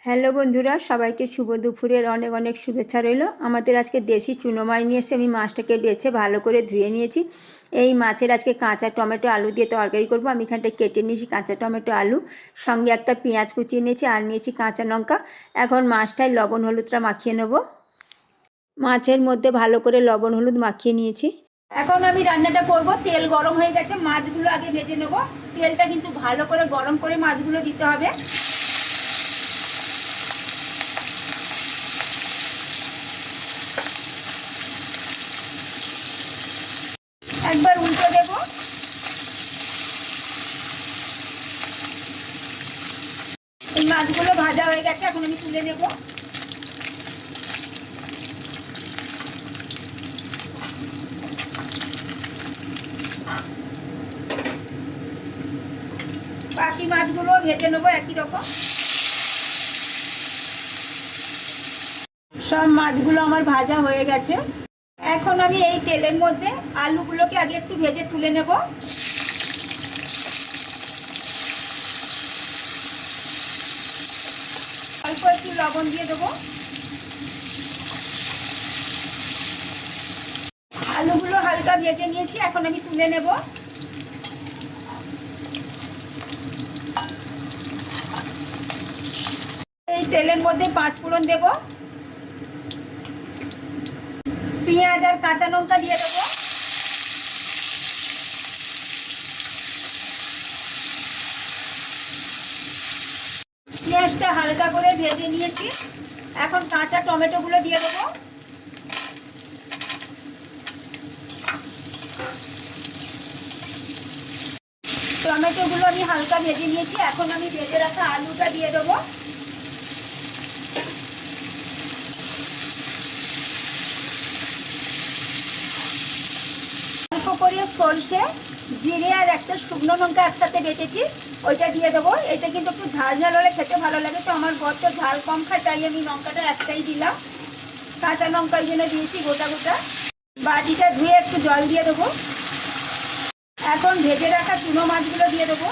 Hello বন্ধুরা, সবাইকে শুভ দুপুরের অনেক অনেক শুভেচ্ছা রইল। আমাদের আজকে দেশি চুনো মাছ নিয়ে এসে আমি মাছটাকে বেছে ভালো করে ধুয়ে নিয়েছি। এই মাছের আজকে কাঁচা টমেটো আলু দিয়ে তরকারি করবো। আমি এখানটা কেটে নিয়েছি কাঁচা টমেটো আলু, সঙ্গে একটা পেঁয়াজ কুচিয়ে নিয়েছি আর নিয়েছি কাঁচা লঙ্কা। এখন মাছটায় লবণ হলুদটা মাখিয়ে নেব। মাছের মধ্যে ভালো করে লবণ হলুদ মাখিয়ে নিয়েছি। এখন আমি রান্নাটা করব। তেল গরম হয়ে গেছে, মাছগুলো আগে ভেজে নেব। তেলটা কিন্তু ভালো করে গরম করে মাছগুলো দিতে হবে। একবার উল্টে দেব। এই মাছগুলো ভাজা হয়ে গেছে, এখন আমি তুলে নেব। বাকি মাছগুলো ভেজে নেবো একই রকম। সব মাছগুলো আমার ভাজা হয়ে গেছে। এখন আমি এই তেলের মধ্যে আলুগুলোকে আগে একটু ভেজে তুলে নেব। অল্প একটু লবণ দিয়ে দেবো। আলুগুলো হালকা ভেজে নিয়েছি, এখন আমি তুলে নেব। এই তেলের মধ্যে 5 ফোড়ন দেব, পেঁয়াজ আর কাঁচা লঙ্কা দিয়ে দেবো। পেঁয়াজটা হালকা করে ভেজে নিয়েছি, এখন কাঁচা টমেটোগুলো দিয়ে দেবো। টমেটোগুলো আমি হালকা ভেজে নিয়েছি, এখন আমি ভেজে রাখা আলুটা দিয়ে দেবো। অল্প করে সরষে, জিরে আর একটা শুকনো লঙ্কা একসাথে বেটেছি, ওইটা দিয়ে দেবো। এটা কিন্তু একটু ঝাল ঝাল হলে খেতে ভালো লাগে, তো আমার বর তো ঝাল কম খায়, তাই আমি লঙ্কাটা একটাই দিলাম। কাঁচা লঙ্কা ওই জন্য দিয়েছি গোটা গোটা। বাটিটা ধুয়ে একটু জল দিয়ে দেবো। এখন ভেজে রাখা চুনো মাছগুলো দিয়ে দেবো।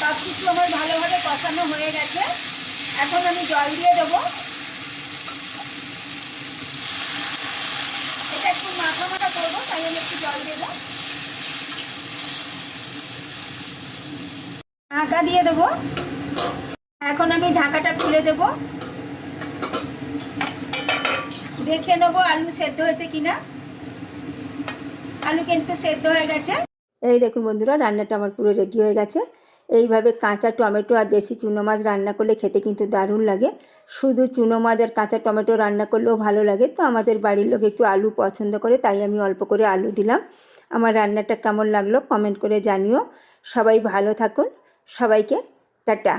সব কিছু আমার ভালোভাবে কষানো হয়ে গেছে, এখন আমি জল দিয়ে দেবো। এটা একটু মাখা মাখা করবো, তাই আমি একটু জল দেবো। ঢাকা দিয়ে দেবো। এখন আমি ঢাকাটা খুলে দেবো, দেখে নেবো আলু সেদ্ধ হয়েছে কিনা। আলু কিন্তু সেদ্ধ হয়ে গেছে। এই দেখুন বন্ধুরা, রান্নাটা আমার পুরো রেডি হয়ে গেছে। এইভাবে কাঁচা টমেটো আর দেশি চুনো মাছ রান্না করলে খেতে কিন্তু দারুণ লাগে। শুধু চুনো মাছ আর কাঁচা টমেটো রান্না করলেও ভালো লাগে, তো আমাদের বাড়ির লোক একটু আলু পছন্দ করে, তাই আমি অল্প করে আলু দিলাম। আমার রান্নাটা কেমন লাগলো কমেন্ট করে জানিও। সবাই ভালো থাকুন, সবাইকে টাটা।